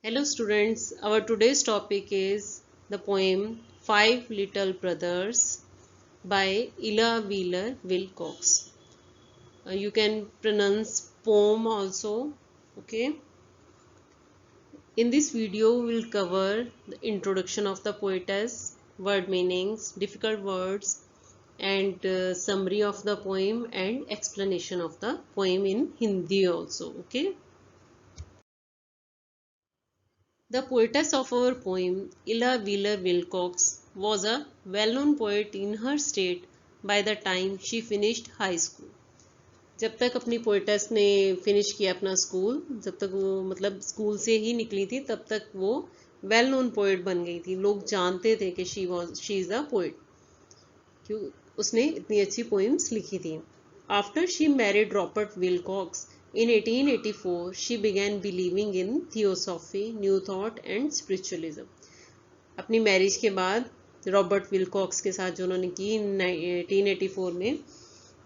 Hello students, our today's topic is the poem Five Little Brothers by Ella Wheeler Wilcox. You can pronounce poem also, okay? In this video, we will cover the introduction of the poetess, word meanings, difficult words, and summary of the poem and explanation of the poem in Hindi also, okay? The poetess of our poem, Ella Wheeler Wilcox, was a well-known poet in her state by the time she finished high school. जब तक अपनी poetess ने finish किया अपना school, जब तक वो मतलब स्कूल से ही निकली थी, तब तक वो वेल नोन पोएट बन गई थी. लोग जानते थे कि शी इज़ अ पोएट, क्यों उसने इतनी अच्छी पोइम्स लिखी थी. After she married Robert Wilcox in 1884, she began believing in theosophy, new thought and spiritualism. अपनी मैरिज के बाद रॉबर्ट विलकॉक्स के साथ जो उन्होंने की 1884 में,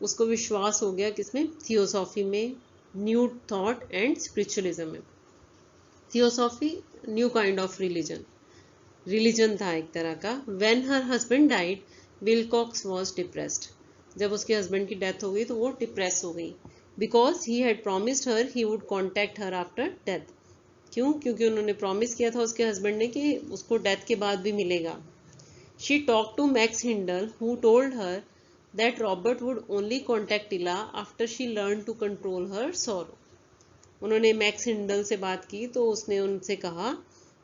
उसको विश्वास हो गया किसमें? थियोसॉफी में, न्यू थॉट एंड स्पिरिचुअलिज्म में. Theosophy new kind of religion था एक तरह का. When her husband died, Wilcox was depressed. जब उसके हस्बैंड की डेथ हो गई तो वो डिप्रेस हो गई. Because he had promised her he would contact her after death. क्यों? क्योंकि उन्होंने प्रॉमिस किया था उसके हस्बैंड ने कि उसको डेथ के बाद भी मिलेगा. She talk to Max Hindle who told her that Robert would only contact Ella after she learn to control her sorrow. उन्होंने मैक्स हिंडल से बात की तो उसने उनसे कहा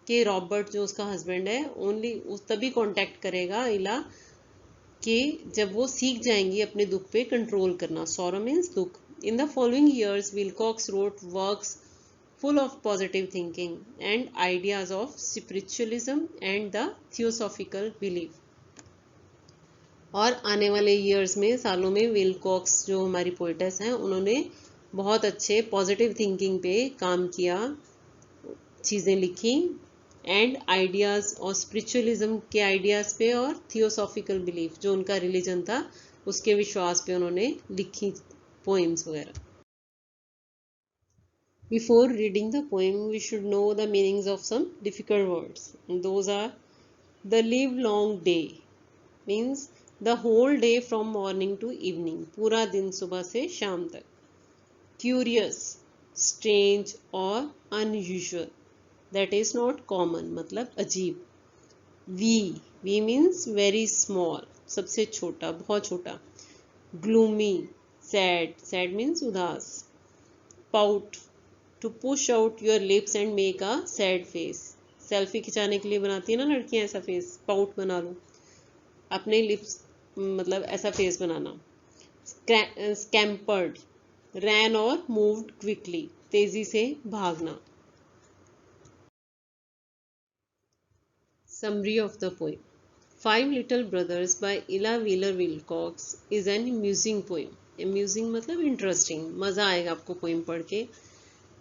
कि रॉबर्ट जो उसका हस्बैंड है ओनली तभी कांटेक्ट करेगा इला कि जब वो सीख जाएंगी अपने दुख पे कंट्रोल करना. सॉरो मीन्स दुख. In the following years Wilcox wrote works full of positive thinking and ideas of spiritualism and the theosophical belief. और आने वाले ईयर्स में, सालों में, विलकॉक्स जो हमारी पोइटेस हैं उन्होंने बहुत अच्छे पॉजिटिव थिंकिंग पे काम किया, चीज़ें लिखी एंड आइडियाज़ और स्पिरिचुअलिज्म के आइडियाज़ पे और थियोसॉफिकल बिलीफ जो उनका रिलीजन था उसके विश्वास पे उन्होंने लिखी पोइम्स वगैरह. Before reading the poem, we should know the meanings of some difficult words. And those are the livelong day means the whole day from morning to evening. पूरा दिन सुबह से शाम तक. Curious, strange or unusual. That is not common मतलब अजीब. We means very small, सबसे छोटा, बहुत छोटा. Gloomy, sad means उदास. Pout, to push out your lips and make a sad face. Selfie खिंचाने के लिए बनाती है ना लड़कियां ऐसा फेस, पाउट बना लो, अपने लिप्स मतलब ऐसा फेस बनाना. स्कैम्पर्ड, रैन और मूव्ड क्विकली, तेजी से भागना. Summary of the poem. Five Little Brothers by Ella Wheeler Wilcox is an amusing poem. Amusing मतलब interesting, मज़ा आएगा आपको पोइम पढ़ के.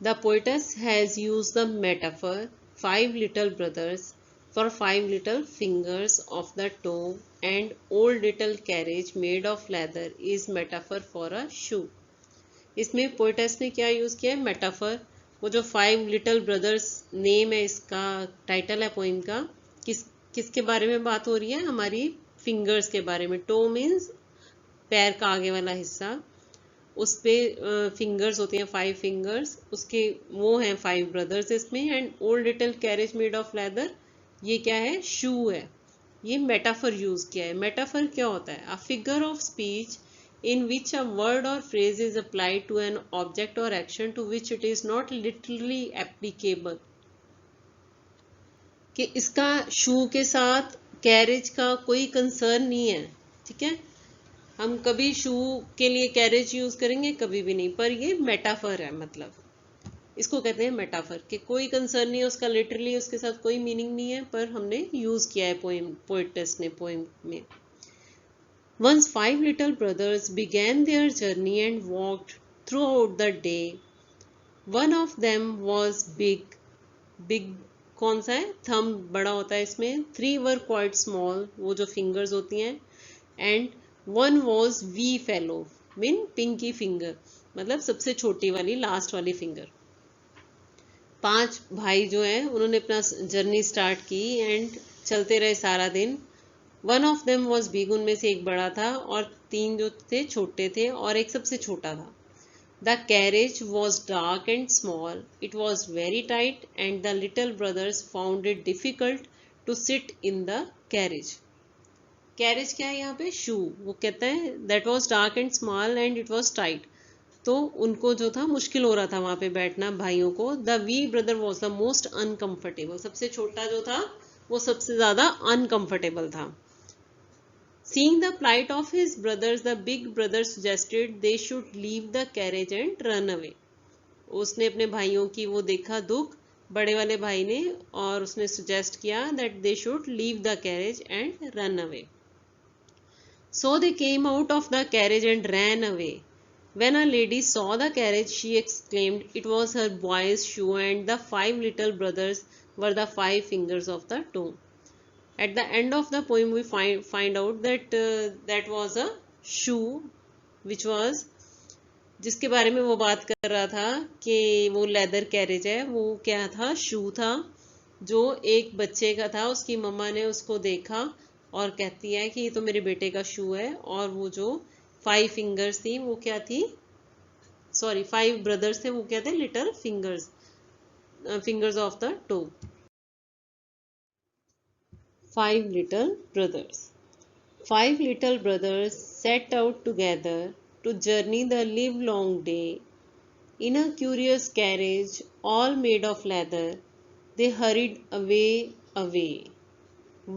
The poetess has used the metaphor five little brothers for five little fingers of the toe, and old little carriage made of leather is metaphor for a shoe. इसमें poetess ने क्या use किया है? Metaphor. वो जो five little brother's name है, इसका title है पोइम का, किसके बारे में बात हो रही है? हमारी फिंगर्स के बारे में. टो मीन्स पैर का आगे वाला हिस्सा, उस पे फिंगर्स होती हैं, फाइव फिंगर्स, उसके वो हैं फाइव ब्रदर्स इसमें. And old little carriage made of leather, ये क्या है? शू है. ये मेटाफर यूज किया है. मेटाफर क्या होता है? A figure of speech in which a word or phrase is applied to an object or action to which it is not literally applicable. कि इसका शू के साथ कैरेज का कोई कंसर्न नहीं है. ठीक है, हम कभी शू के लिए कैरेज यूज करेंगे? कभी भी नहीं. पर ये मेटाफर है, मतलब इसको कहते हैं मेटाफर, कि कोई कंसर्न नहीं है उसका, लिटरली उसके साथ कोई मीनिंग नहीं है, पर हमने यूज किया है पोएटेस ने पोएम में. Once five little brothers began their journey and walked throughout the day. One of them was big. Big कौन सा है? थंब बड़ा होता है इसमें. Three were quite small, वो जो फिंगर्स होती हैं. And one was wee fellow, mean pinky finger, मतलब सबसे छोटी वाली, लास्ट वाली फिंगर. 5 भाई जो हैं उन्होंने अपना जर्नी स्टार्ट की एंड चलते रहे सारा दिन। One of them was big, उनमें से एक बड़ा था और 3 जो थे छोटे थे और एक सबसे छोटा था। The carriage was dark and small, it was very tight and the little brothers found it difficult to sit in the carriage. Carriage क्या है यहाँ पे? शू। वो कहता है that was dark and small and it was tight. तो उनको जो था मुश्किल हो रहा था वहां पे बैठना भाइयों को। The wee brother was the most uncomfortable, सबसे छोटा जो था वो सबसे ज्यादा अनकंफर्टेबल था। Seeing the plight of his brothers, the big brother suggested they should leave the carriage and run away. उसने अपने भाइयों की वो देखा दुख बड़े वाले भाई ने और उसने सुजेस्ट किया that they should leave the carriage and run away. So they came out of the carriage and ran away. When a lady saw the carriage, she exclaimed it was her boy's shoe and the 5 little brothers were the 5 fingers of the toe. At the end of the poem we find out that that was a shoe which was, जिसके बारे में वो बात कर रहा था कि वो लेदर कैरेज है, वो क्या था? शू था जो एक बच्चे का था। उसकी मम्मा ने उसको देखा और कहती है कि ये तो मेरे बेटे का शू है। और वो जो 5 फिंगर्स थी वो क्या थी? सॉरी 5 ब्रदर्स थे, वो क्या थे? Little fingers, fingers of the to. 5 little brothers. 5 little brothers set out together to journey the livelong day. In a curious carriage, all made of leather, they hurried away, away.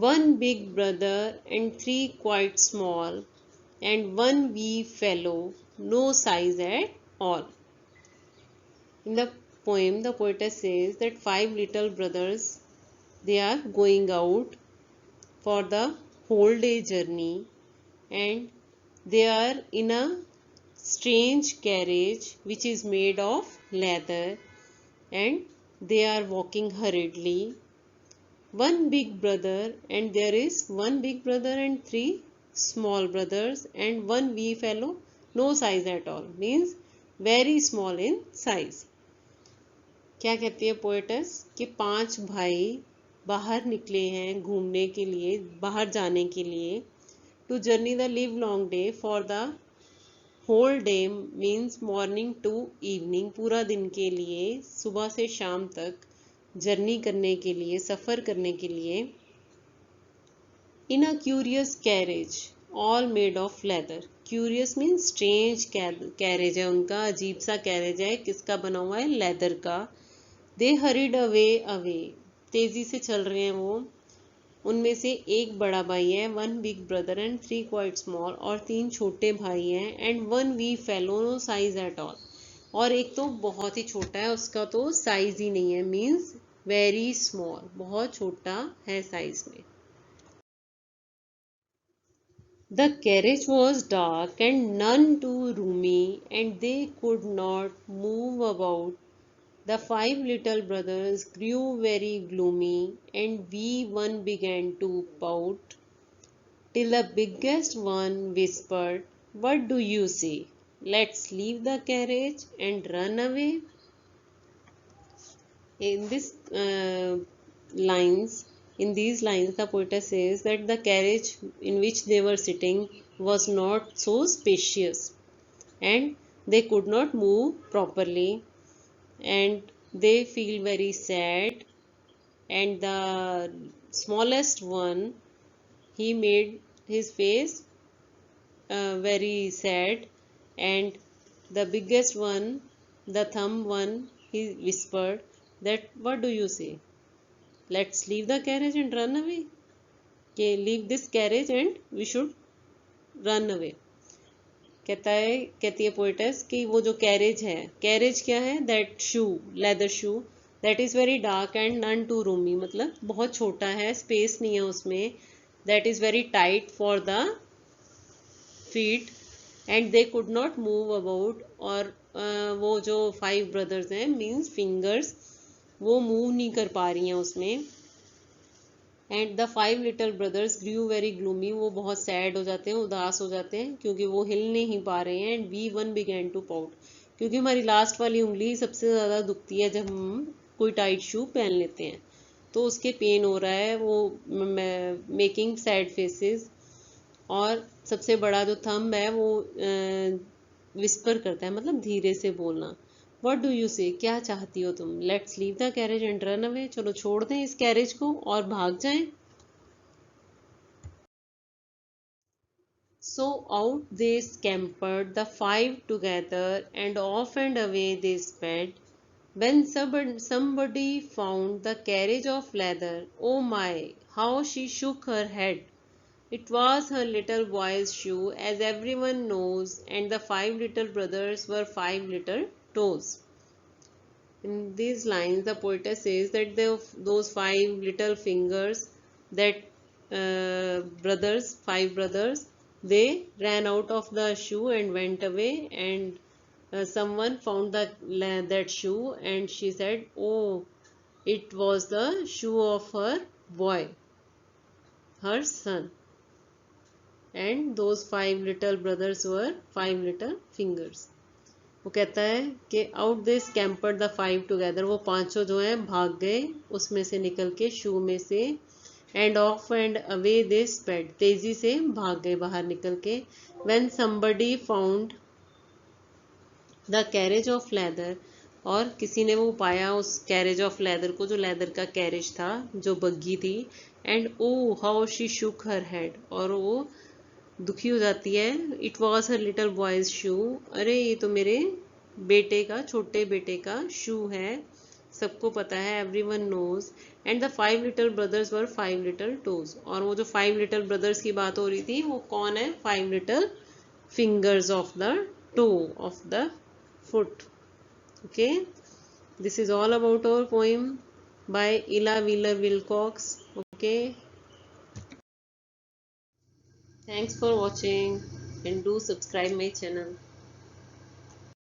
One big brother and 3 quite small, and one wee fellow, no size at all. In the poem, the poetess says that 5 little brothers, they are going out for the whole day journey and they are in a strange carriage which is made of leather and they are walking hurriedly. One big brother, and there is one big brother and 3 small brothers and one wee fellow, no size at all, means very small in size. क्या कहती है poets कि 5 भाई बाहर निकले हैं घूमने के लिए, बाहर जाने के लिए। To journey the livelong day, for the whole day means morning to evening, पूरा दिन के लिए, सुबह से शाम तक जर्नी करने के लिए, सफ़र करने के लिए। In a curious carriage all made of leather, curious means strange carriage है उनका, अजीब सा कैरेज है। किसका बना हुआ है? लेदर का। दे हरिड अवे, अवे तेजी से चल रहे हैं वो। उनमें से एक बड़ा भाई है, 1 big brother and 3 quite small, और 3 छोटे भाई हैं, and 1 wee fellow, no size at all, और एक तो बहुत ही छोटा है, उसका तो साइज ही नहीं है, मीन्स वेरी स्मॉल, बहुत छोटा है साइज में। The carriage was dark and none too roomy, and they could not move about. The 5 little brothers grew very gloomy, and wee one began to pout, till the biggest one whispered, "What do you say? Let's leave the carriage and run away." In this these lines, the poetess says that the carriage in which they were sitting was not so spacious, and they could not move properly, and they feel very sad. And the smallest one, he made his face very sad, and the biggest one, the thumb one, he whispered that, "What do you say? Let's leave the carriage and run away." Okay, leave this carriage and we should run away. कहती है poets कि वो जो carriage है, carriage क्या है? That shoe, leather shoe, that is very dark and none too roomy, मतलब बहुत छोटा है, स्पेस नहीं है उसमें। That is very tight for the feet and they could not move about, और वो जो 5 ब्रदर्स हैं मीन्स फिंगर्स, वो मूव नहीं कर पा रही हैं उसमें। And the 5 little brothers grew very gloomy, वो बहुत सैड हो जाते हैं, उदास हो जाते हैं, क्योंकि वो हिल नहीं पा रहे हैं। And wee one began to pout, क्योंकि हमारी लास्ट वाली उंगली सबसे ज़्यादा दुखती है जब हम कोई टाइट शू पहन लेते हैं, तो उसके पेन हो रहा है, वो मेकिंग सैड फेसेस, और सबसे बड़ा जो थंब है वो विस्पर करता है, मतलब धीरे से बोलना। व्हाट डू यू से, क्या चाहती हो तुम? Let's leave the carriage and run away, चलो छोड़ दें इस कैरेज को और भाग जाएं। So out they scampered, the five together, and off and away they sped. When somebody found the carriage of leather, oh my, how she shook her head! It was her little boy's shoe, as everyone knows, and the five little brothers were five little toes. In these lines, the poetess says that those five little fingers, that five brothers, they ran out of the shoe and went away, and someone found that shoe, and she said, "Oh, it was the shoe of her boy, her son." And those five little brothers were five little fingers. वो कहता है कि out they scampered the five together, वो पांचों जो हैं भाग गए उसमें से निकल के, शू में से, and off and away they sped, तेजी से भाग गए बाहर निकल के। When somebody found the carriage of leather, और किसी ने वो पाया उस कैरेज ऑफ लेदर को, जो लेदर का कैरेज था, जो बग्गी थी, and oh how she shook her head, और वो दुखी हो जाती है। It was her little boy's shoe, अरे ये तो मेरे बेटे का, छोटे बेटे का शू है, सबको पता है, every one knows. And the five little brothers were five little toes, और वो जो फाइव लिटिल ब्रदर्स की बात हो रही थी वो कौन है? Five little fingers of the toe of the foot. Okay, this is all about our poem by Ella Wheeler Wilcox. Okay, thanks for watching and do subscribe my channel.